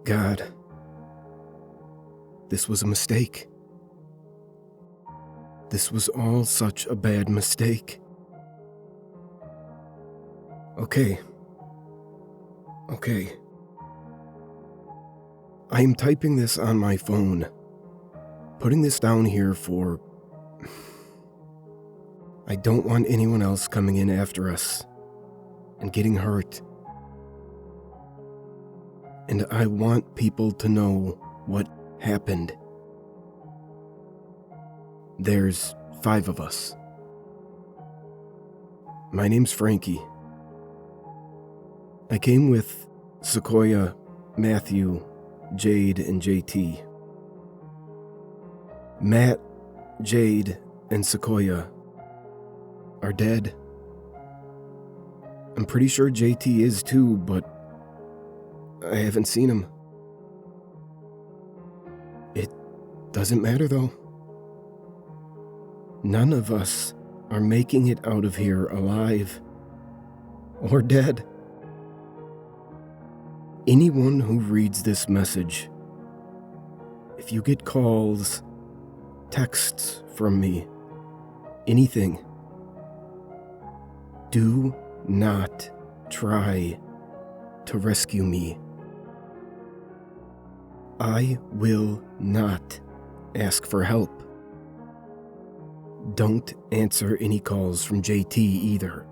God. This was a mistake. This was all such a bad mistake. Okay. I am typing this on my phone. Putting this down here for... I don't want anyone else coming in after us and getting hurt. And I want people to know what happened. There's 5 of us. My name's Frankie. I came with Sequoia, Matthew, Jade, and JT. Matt, Jade, and Sequoia are dead. I'm pretty sure JT is too, but I haven't seen him. It doesn't matter though. None of us are making it out of here alive or dead. Anyone who reads this message, if you get calls, texts from me, anything, do not try to rescue me. I will not ask for help. Don't answer any calls from JT either.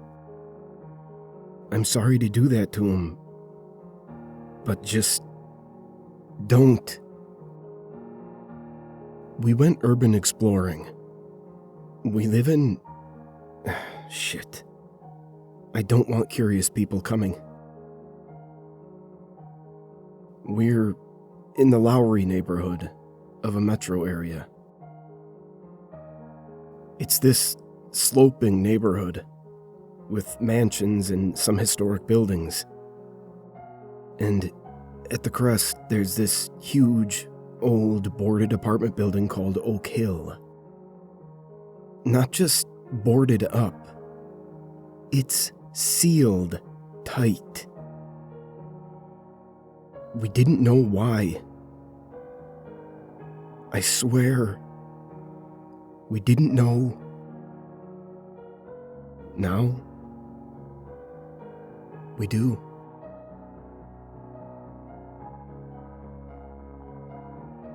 I'm sorry to do that to him, but just don't. We went urban exploring. We live in... Shit. I don't want curious people coming. We're in the Lowry neighborhood of a metro area. It's this sloping neighborhood with mansions and some historic buildings. And at the crest, there's this huge, old, boarded apartment building called Oak Hill. Not just boarded up, it's sealed tight. We didn't know why. I swear, we didn't know. Now, we do.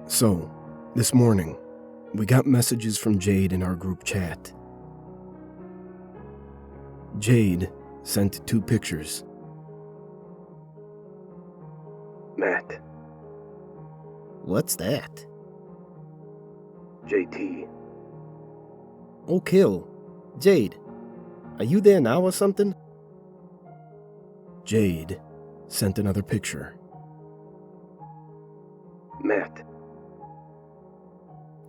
So, this morning, we got messages from Jade in our group chat. Jade sent 2 pictures. Matt. What's that? JT. Oak Hill. Jade, are you there now or something? Jade sent another picture. Matt.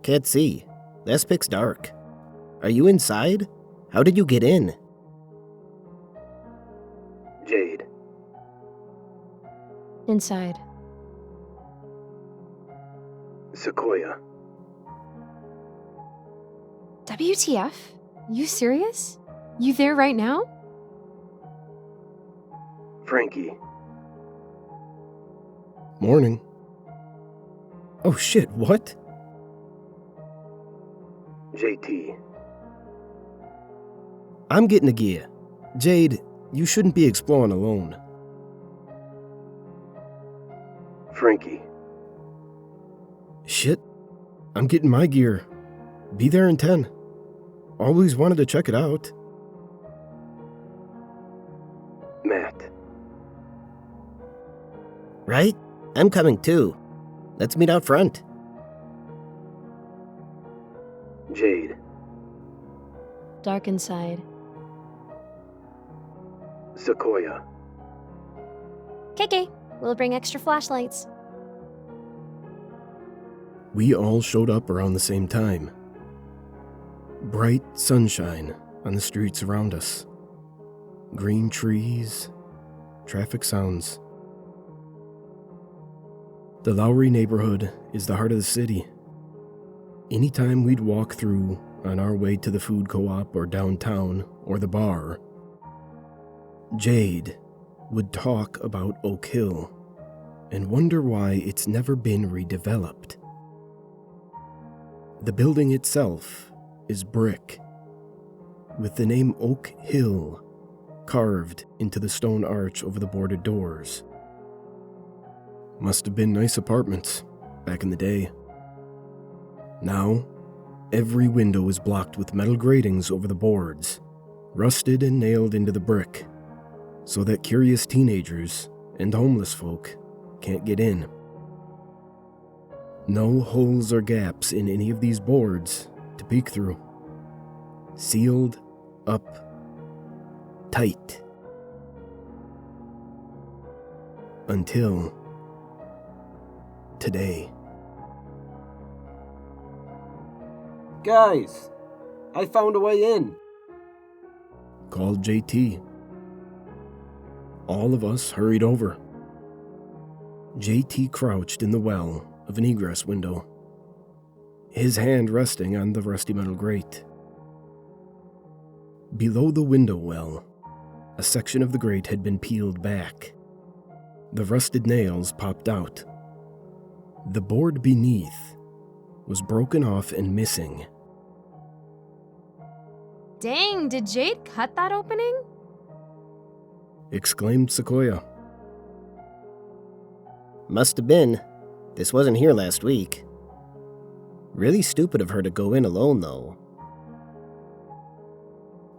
Can't see. This pic's dark. Are you inside? How did you get in? Jade. Inside. Sequoia. WTF? You serious? You there right now? Frankie. Morning. Oh shit, what? JT. I'm getting a gear. Jade, you shouldn't be exploring alone. Frankie. Shit. I'm getting my gear. Be there in 10. Always wanted to check it out. Matt. Right? I'm coming too. Let's meet out front. Jade. Dark inside. Sequoia. KK, we'll bring extra flashlights. We all showed up around the same time. Bright sunshine on the streets around us. Green trees, traffic sounds. The Lowry neighborhood is the heart of the city. Anytime we'd walk through on our way to the food co-op or downtown or the bar, Jade would talk about Oak Hill and wonder why it's never been redeveloped. The building itself is brick, with the name Oak Hill carved into the stone arch over the boarded doors. Must have been nice apartments back in the day. Now, every window is blocked with metal gratings over the boards, rusted and nailed into the brick, so that curious teenagers and homeless folk can't get in. No holes or gaps in any of these boards to peek through. Sealed up tight. Until today. Guys, I found a way in. Called JT. All of us hurried over. JT crouched in the well of an egress window, his hand resting on the rusty metal grate. Below the window well, a section of the grate had been peeled back. The rusted nails popped out. The board beneath was broken off and missing. Dang, did Jade cut that opening? Exclaimed Sequoia. Must have been. This wasn't here last week. Really stupid of her to go in alone, though.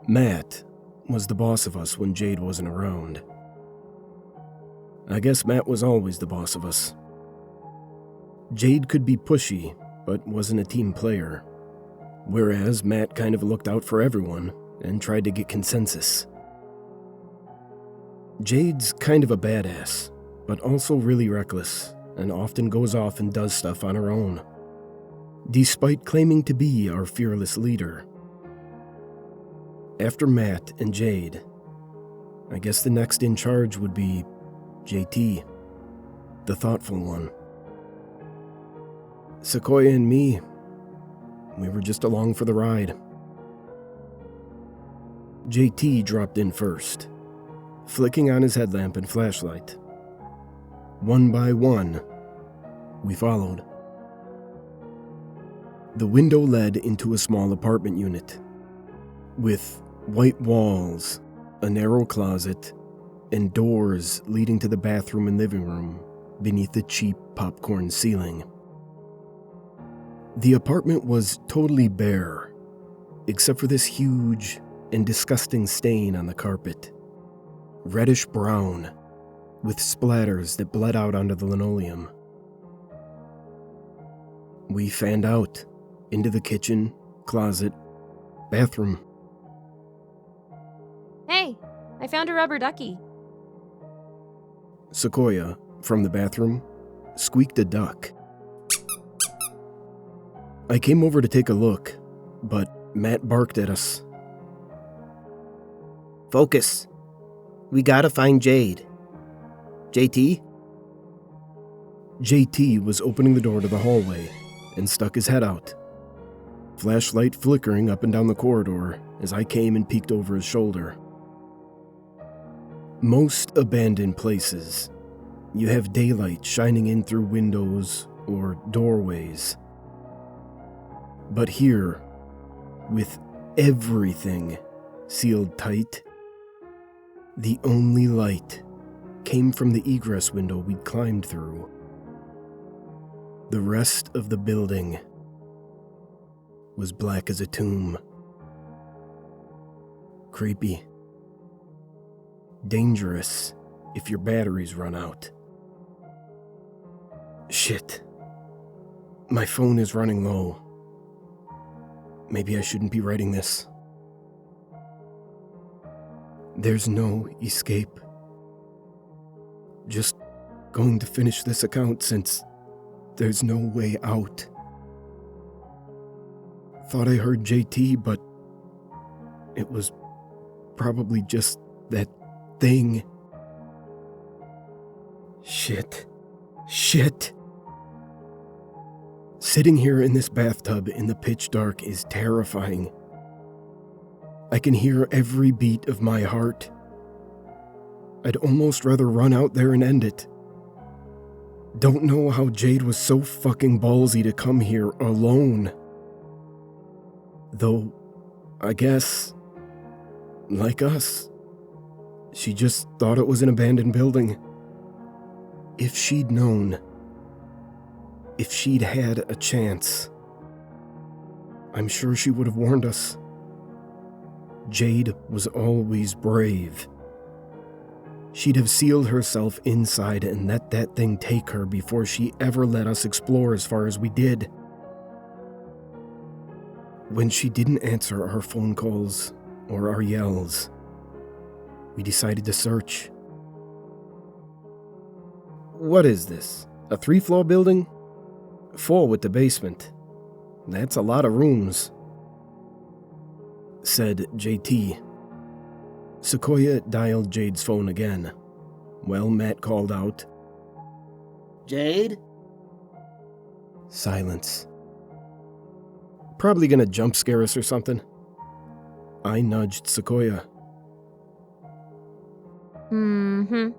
Matt was the boss of us when Jade wasn't around. I guess Matt was always the boss of us. Jade could be pushy, but wasn't a team player, whereas Matt kind of looked out for everyone and tried to get consensus. Jade's kind of a badass, but also really reckless, and often goes off and does stuff on her own, despite claiming to be our fearless leader. After Matt and Jade, I guess the next in charge would be JT, the thoughtful one. Sequoia and me, we were just along for the ride. JT dropped in first, flicking on his headlamp and flashlight. One by one, we followed. The window led into a small apartment unit, with white walls, a narrow closet, and doors leading to the bathroom and living room beneath the cheap popcorn ceiling. The apartment was totally bare, except for this huge and disgusting stain on the carpet. Reddish brown, with splatters that bled out onto the linoleum. We fanned out into the kitchen, closet, bathroom. Hey, I found a rubber ducky. Sequoia, from the bathroom, squeaked a duck. I came over to take a look, but Matt barked at us. Focus. We gotta find Jade. JT? JT was opening the door to the hallway and stuck his head out, flashlight flickering up and down the corridor as I came and peeked over his shoulder. Most abandoned places, you have daylight shining in through windows or doorways. But here, with everything sealed tight, the only light came from the egress window we'd climbed through. The rest of the building was black as a tomb. Creepy. Dangerous if your batteries run out. Shit. My phone is running low. Maybe I shouldn't be writing this. There's no escape. Just going to finish this account since there's no way out. Thought I heard JT, but it was probably just that thing. Shit. Sitting here in this bathtub in the pitch dark is terrifying. I can hear every beat of my heart. I'd almost rather run out there and end it. Don't know how Jade was so fucking ballsy to come here alone. Though, I guess, like us, she just thought it was an abandoned building. If she'd known, if she'd had a chance, I'm sure she would have warned us. Jade was always brave. She'd have sealed herself inside and let that thing take her before she ever let us explore as far as we did. When she didn't answer our phone calls or our yells, we decided to search. What is this? A 3-floor building? 4 with the basement. That's a lot of rooms, said JT. Sequoia dialed Jade's phone again. Well, Matt called out. Jade? Silence. Probably gonna jump scare us or something. I nudged Sequoia. Mm-hmm.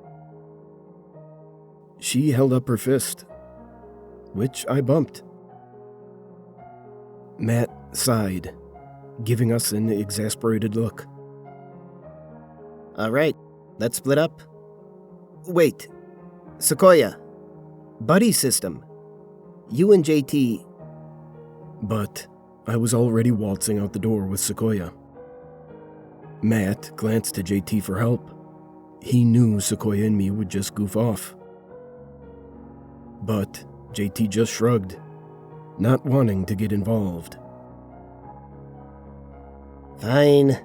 She held up her fist, which I bumped. Matt sighed, giving us an exasperated look. All right, let's split up. Wait, Sequoia, buddy system. You and JT. But I was already waltzing out the door with Sequoia. Matt glanced to JT for help. He knew Sequoia and me would just goof off. But JT just shrugged, not wanting to get involved. Fine.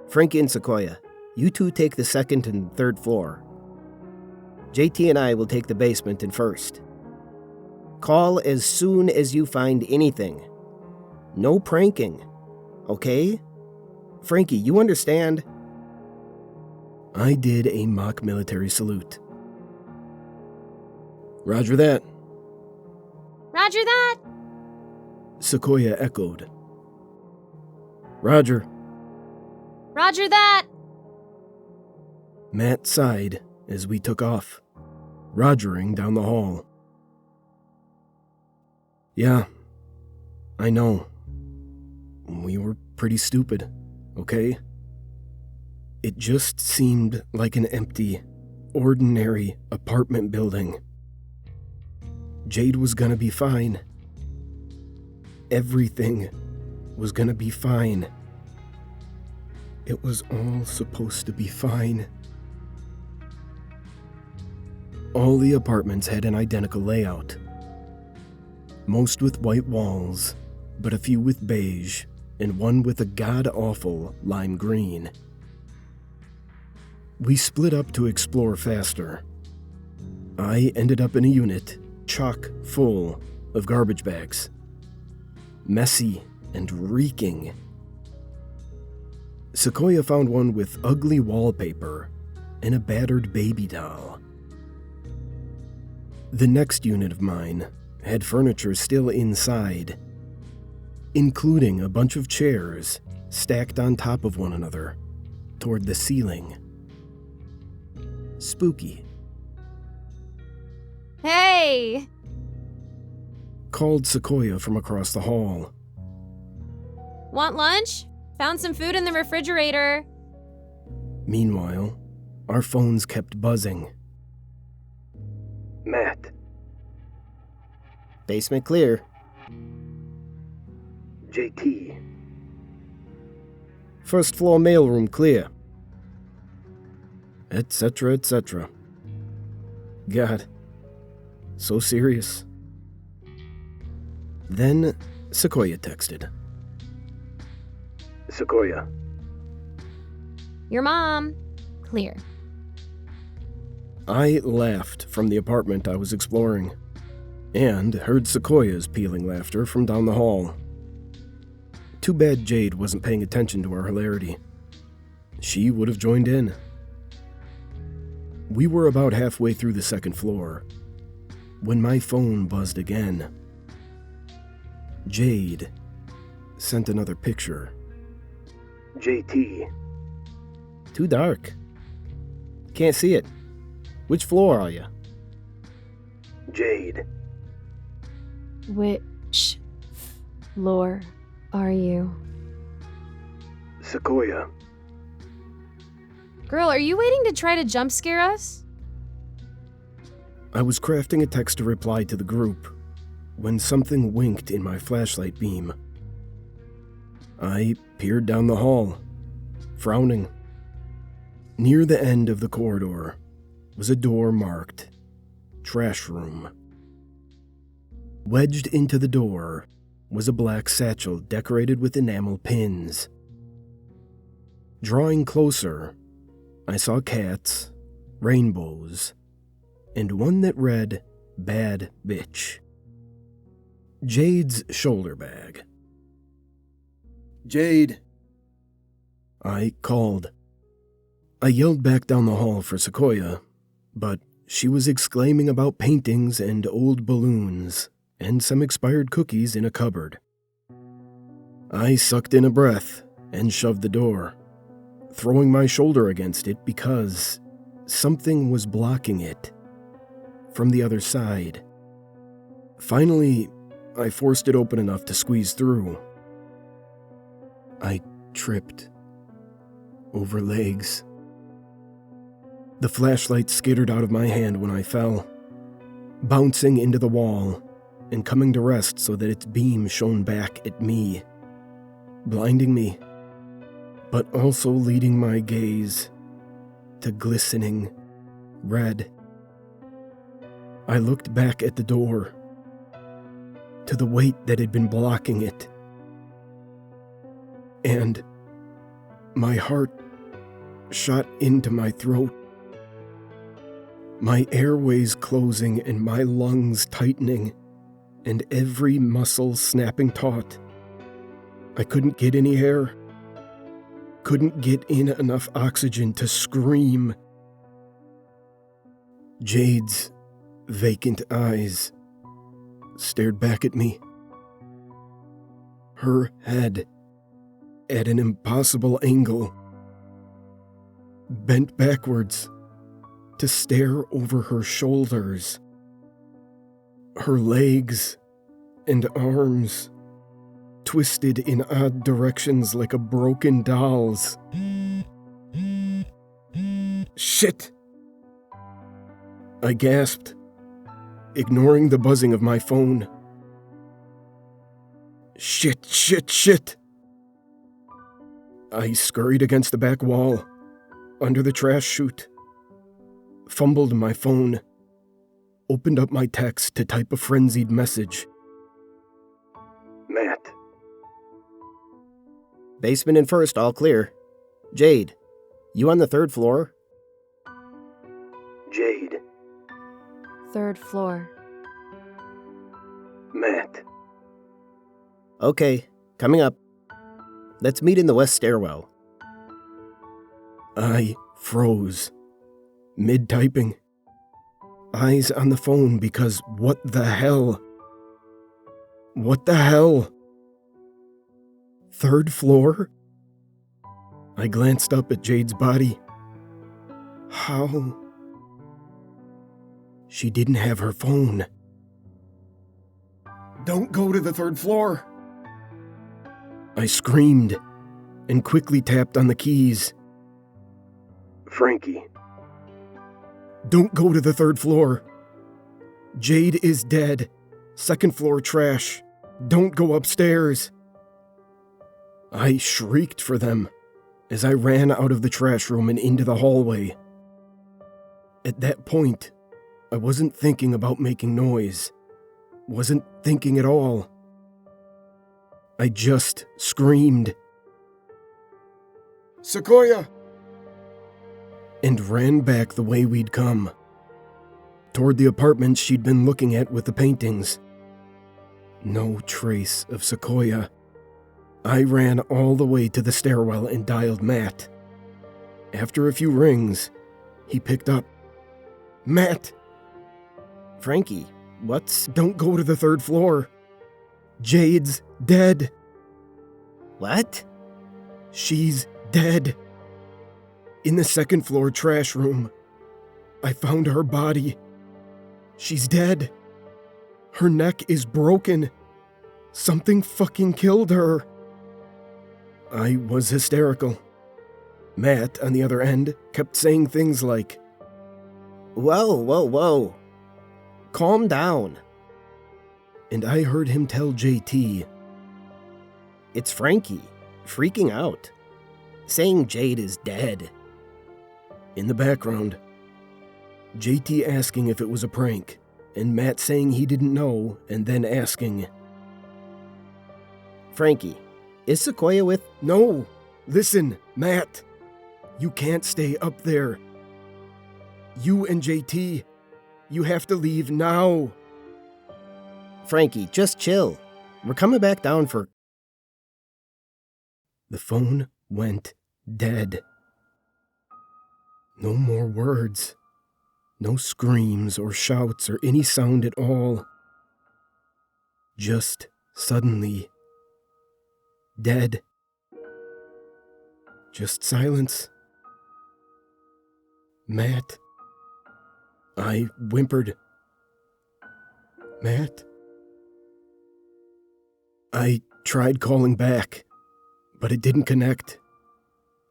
Frankie and Sequoia, you two take the 2nd and 3rd floor. JT and I will take the basement and 1st. Call as soon as you find anything. No pranking, okay? Frankie, you understand? I did a mock military salute. Roger that, Roger that! Sequoia echoed. Roger. Roger that! Matt sighed as we took off, rogering down the hall. Yeah, I know. We were pretty stupid, okay? It just seemed like an empty, ordinary apartment building. Jade was gonna be fine. Everything was gonna be fine. It was all supposed to be fine. All the apartments had an identical layout. Most with white walls, but a few with beige, and one with a god-awful lime green. We split up to explore faster. I ended up in a unit chock full of garbage bags. Messy and reeking. Sequoia found one with ugly wallpaper and a battered baby doll. The next unit of mine had furniture still inside, including a bunch of chairs stacked on top of one another toward the ceiling. Spooky. Hey! Called Sequoia from across the hall. Want lunch? Found some food in the refrigerator. Meanwhile, our phones kept buzzing. Matt. Basement clear. JT. 1st floor mailroom clear. Etc., etc. God, so serious. Then Sequoia texted. Sequoia. Your mom. Clear. I laughed from the apartment I was exploring, and heard Sequoia's pealing laughter from down the hall. Too bad Jade wasn't paying attention to our hilarity. She would have joined in. We were about halfway through the 2nd floor, when my phone buzzed again. Jade sent another picture. JT. Too dark. Can't see it. Which floor are you? Jade. Which floor are you? Sequoia. Girl, are you waiting to try to jump scare us? I was crafting a text to reply to the group when something winked in my flashlight beam. I peered down the hall, frowning. Near the end of the corridor was a door marked Trash Room. Wedged into the door was a black satchel decorated with enamel pins. Drawing closer, I saw cats, rainbows, and one that read, Bad Bitch. Jade's shoulder bag. Jade! I called. I yelled back down the hall for Sequoia, but she was exclaiming about paintings and old balloons and some expired cookies in a cupboard. I sucked in a breath and shoved the door, throwing my shoulder against it because something was blocking it from the other side. Finally, I forced it open enough to squeeze through. I tripped over legs. The flashlight skittered out of my hand when I fell, bouncing into the wall and coming to rest so that its beam shone back at me, blinding me, but also leading my gaze to glistening red. I looked back at the door, to the weight that had been blocking it, and my heart shot into my throat, my airways closing and my lungs tightening, and every muscle snapping taut. I couldn't get any air, couldn't get in enough oxygen to scream. Jade's vacant eyes stared back at me, her head at an impossible angle, bent backwards to stare over her shoulders. Her legs and arms twisted in odd directions like a broken doll's. Shit! I gasped, ignoring the buzzing of my phone. Shit. I scurried against the back wall, under the trash chute, fumbled my phone, opened up my text to type a frenzied message. Matt. Basement and first, all clear. Jade, you on the 3rd floor? Jade. 3rd floor. Matt. Okay, coming up. Let's meet in the west stairwell. I froze, mid-typing, eyes on the phone because what the hell? What the hell? 3rd floor? I glanced up at Jade's body. How? She didn't have her phone. Don't go to the 3rd floor! I screamed and quickly tapped on the keys. Frankie. Don't go to the 3rd floor. Jade is dead. 2nd floor trash. Don't go upstairs. I shrieked for them as I ran out of the trash room and into the hallway. At that point, I wasn't thinking about making noise. Wasn't thinking at all. I just screamed, Sequoia! And ran back the way we'd come, toward the apartment she'd been looking at with the paintings. No trace of Sequoia. I ran all the way to the stairwell and dialed Matt. After a few rings, he picked up. Matt! Frankie, what's... Don't go to the 3rd floor. Jade's dead. What? She's dead. In the 2nd floor trash room. I found her body. She's dead. Her neck is broken. Something fucking killed her. I was hysterical. Matt, on the other end, kept saying things like, Whoa. Calm down. and I heard him tell JT, It's Frankie, freaking out, saying Jade is dead. in the background, JT asking if it was a prank, and Matt saying he didn't know, and then asking, Frankie, is Sequoia with... No! Listen, Matt! You can't stay up there. You and JT, you have to leave now. Frankie, just chill. We're coming back down for... The phone went dead. No more words. No screams or shouts or any sound at all. Just suddenly dead. Just silence. Matt. I whimpered. Matt? I tried calling back, but it didn't connect.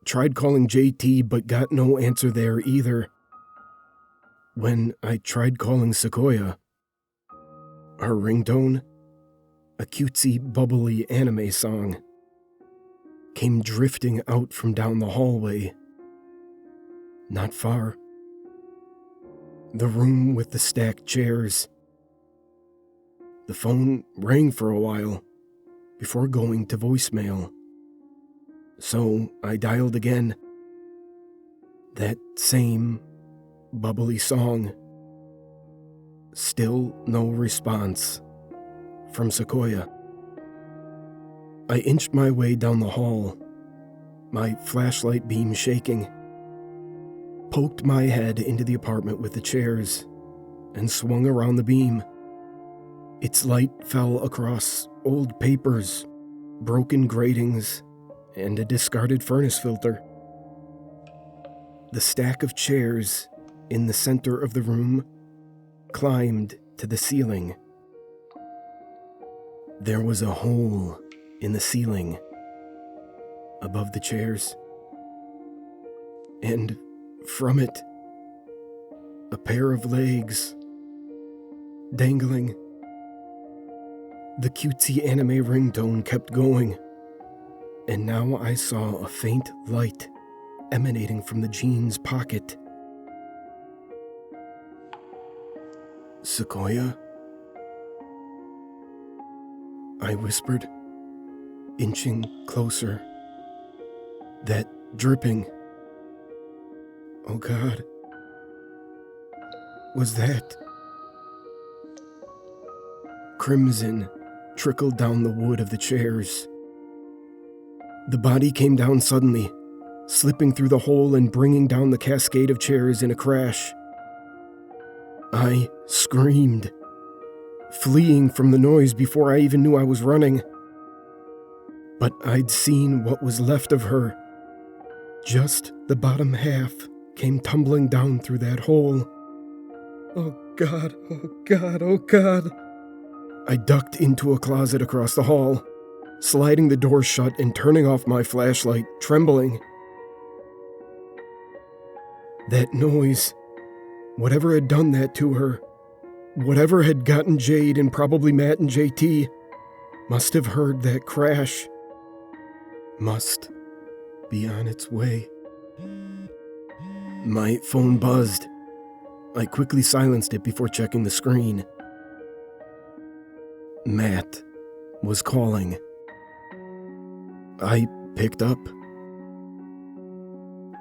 Tried calling JT, but got no answer there either. When I tried calling Sequoia, her ringtone, a cutesy, bubbly anime song, came drifting out from down the hallway. Not far. The room with the stacked chairs. The phone rang for a while before going to voicemail. So I dialed again. That same bubbly song. Still no response from Sequoia. I inched my way down the hall, my flashlight beam shaking, poked my head into the apartment with the chairs, and swung around the beam. Its light fell across old papers, broken gratings, and a discarded furnace filter. The stack of chairs in the center of the room climbed to the ceiling. There was a hole in the ceiling above the chairs, and from it, a pair of legs dangling. The cutesy anime ringtone kept going, and now I saw a faint light emanating from the jeans pocket. Sequoia? I whispered, inching closer. That dripping. Oh God. Was that? Crimson trickled down the wood of the chairs. The body came down suddenly, slipping through the hole and bringing down the cascade of chairs in a crash. I screamed, fleeing from the noise before I even knew I was running. But I'd seen what was left of her. Just the bottom half came tumbling down through that hole. Oh God, oh God, oh God. I ducked into a closet across the hall, sliding the door shut and turning off my flashlight, trembling. That noise, whatever had done that to her, whatever had gotten Jade and probably Matt and JT, must have heard that crash. Must be on its way. My phone buzzed. I quickly silenced it before checking the screen. Matt was calling. I picked up.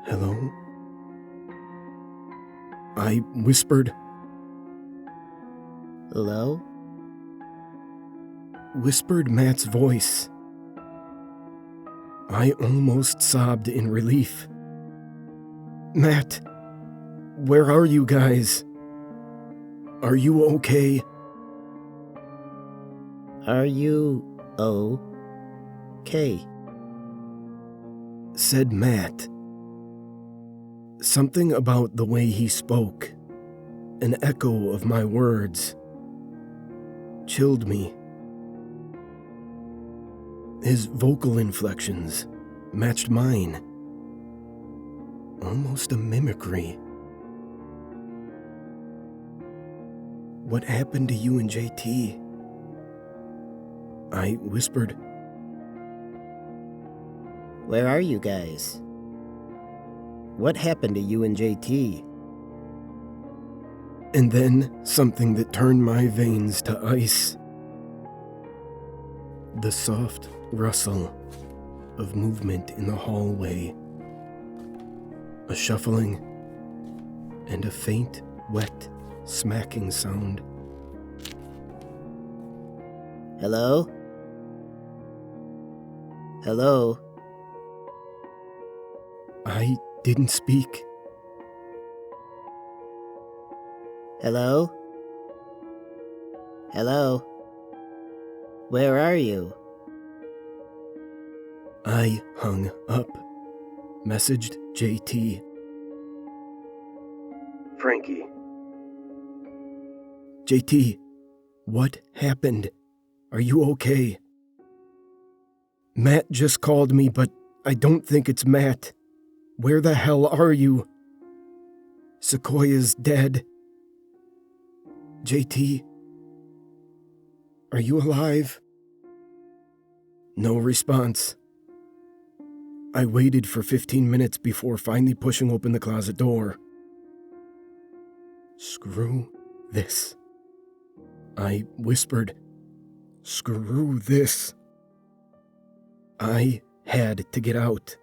Hello? I whispered. Hello? Whispered Matt's voice. I almost sobbed in relief. Matt, where are you guys? Are you okay? Are you okay? Said Matt. Something about the way he spoke, an echo of my words. chilled me. His vocal inflections matched mine. Almost a mimicry. What happened to you and JT? I whispered. Where are you guys? What happened to you and JT? And then something that turned my veins to ice. The soft rustle of movement in the hallway. A shuffling and a faint, wet, smacking sound. Hello? Hello? I didn't speak. Hello? Hello? Where are you? I hung up, messaged JT. Frankie. JT, what happened? Are you okay? Matt just called me, but I don't think it's Matt. Where the hell are you? Sequoia's dead. JT, are you alive? No response. I waited for 15 minutes before finally pushing open the closet door. Screw this. I whispered. Screw this. I had to get out.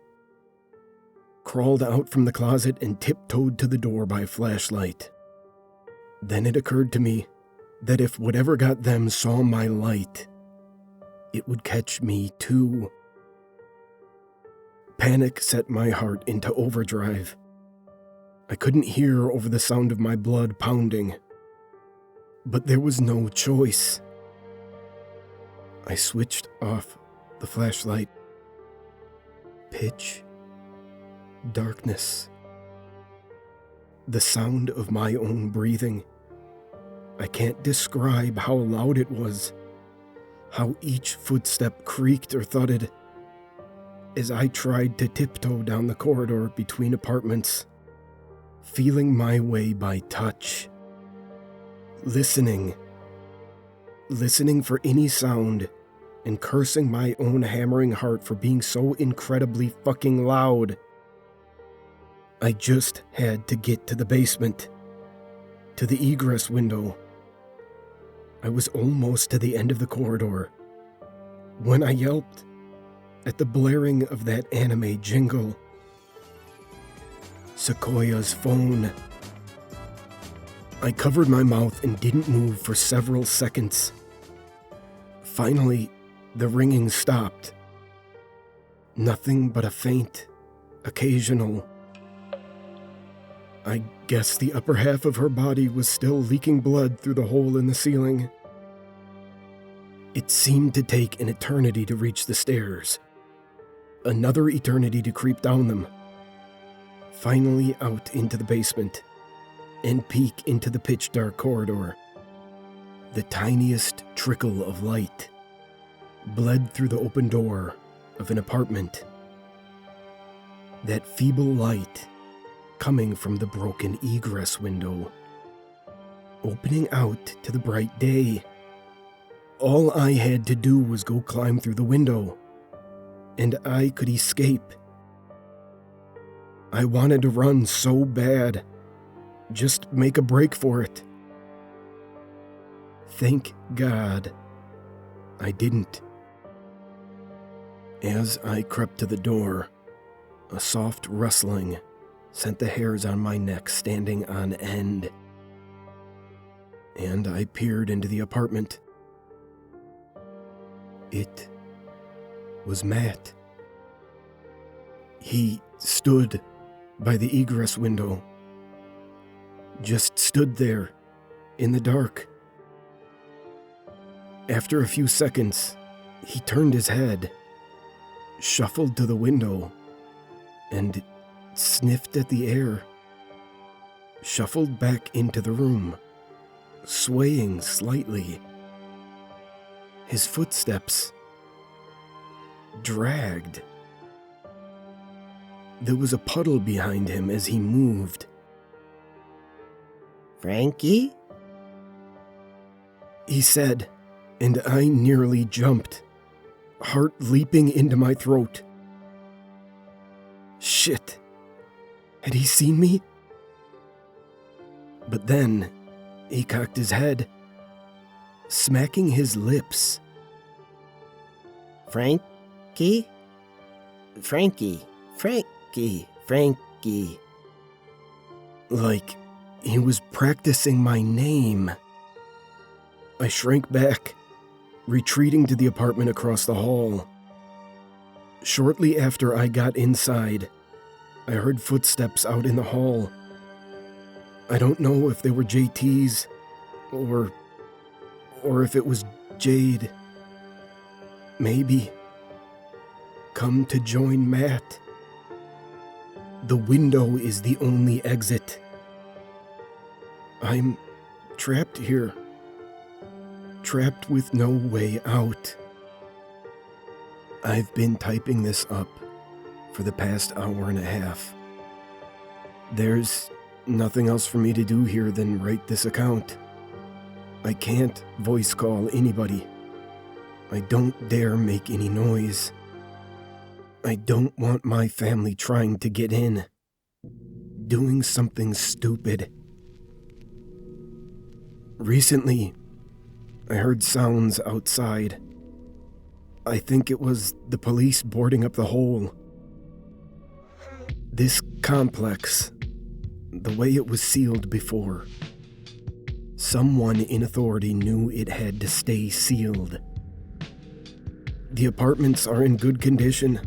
Crawled out from the closet and tiptoed to the door by flashlight. Then it occurred to me that if whatever got them saw my light, it would catch me too. Panic set my heart into overdrive. I couldn't hear over the sound of my blood pounding, but there was no choice. I switched off the flashlight. Pitch darkness. The sound of my own breathing. I can't describe how loud it was, how each footstep creaked or thudded as I tried to tiptoe down the corridor between apartments, feeling my way by touch, listening for any sound, and cursing my own hammering heart for being so incredibly fucking loud. I just had to get to the basement, to the egress window. I was almost to the end of the corridor when I yelped at the blaring of that anime jingle. Sequoia's phone. I covered my mouth and didn't move for several seconds. Finally, the ringing stopped. Nothing but a faint, occasional. I guess the upper half of her body was still leaking blood through the hole in the ceiling. It seemed to take an eternity to reach the stairs. Another eternity to creep down them. Finally out into the basement and peek into the pitch-dark corridor. The tiniest trickle of light bled through the open door of an apartment. That feeble light coming from the broken egress window, opening out to the bright day. All I had to do was go climb through the window, and I could escape. I wanted to run so bad, just make a break for it. Thank God I didn't. As I crept to the door, a soft rustling sent the hairs on my neck standing on end. And I peered into the apartment. It was Matt. He stood by the egress window. Just stood there, in the dark. After a few seconds, he turned his head, shuffled to the window, and sniffed at the air, shuffled back into the room, swaying slightly. His footsteps dragged. There was a puddle behind him as he moved. Frankie? He said, and I nearly jumped, heart leaping into my throat. Shit. Had he seen me? But then he cocked his head, smacking his lips. Frankie? Frankie. Frankie. Frankie. Like he was practicing my name. I shrank back, retreating to the apartment across the hall. Shortly after I got inside, I heard footsteps out in the hall. I don't know if they were JT's or if it was Jade. Maybe. Come to join Matt. The window is the only exit. I'm trapped here. Trapped with no way out. I've been typing this up for the past hour and a half. There's nothing else for me to do here than write this account. I can't voice call anybody. I don't dare make any noise. I don't want my family trying to get in, doing something stupid. Recently, I heard sounds outside. I think it was the police boarding up the hole. This complex, the way it was sealed before, someone in authority knew it had to stay sealed. The apartments are in good condition,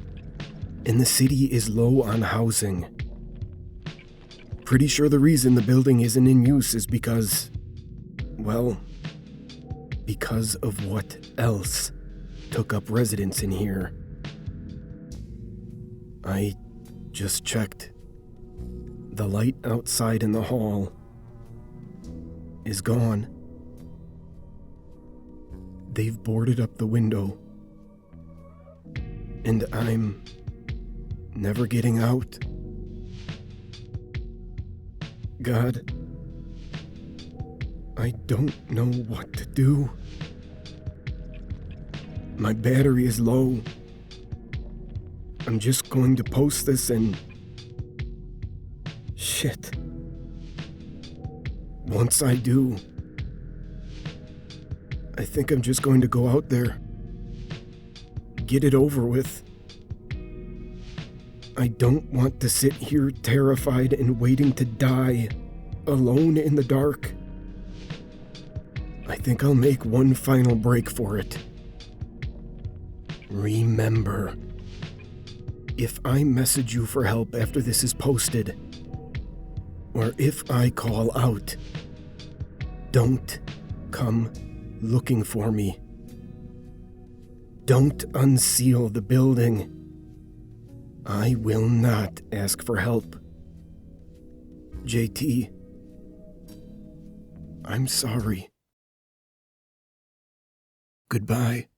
and the city is low on housing. Pretty sure the reason the building isn't in use is because, well, because of what else took up residence in here. I just checked. The light outside in the hall is gone. They've boarded up the window, and I'm never getting out. God, I don't know what to do. My battery is low. I'm just going to post this and... shit. Once I do, I think I'm just going to go out there. Get it over with. I don't want to sit here terrified and waiting to die, alone in the dark. I think I'll make one final break for it. Remember, if I message you for help after this is posted, or if I call out, don't come looking for me. Don't unseal the building. I will not ask for help. JT, I'm sorry. Goodbye.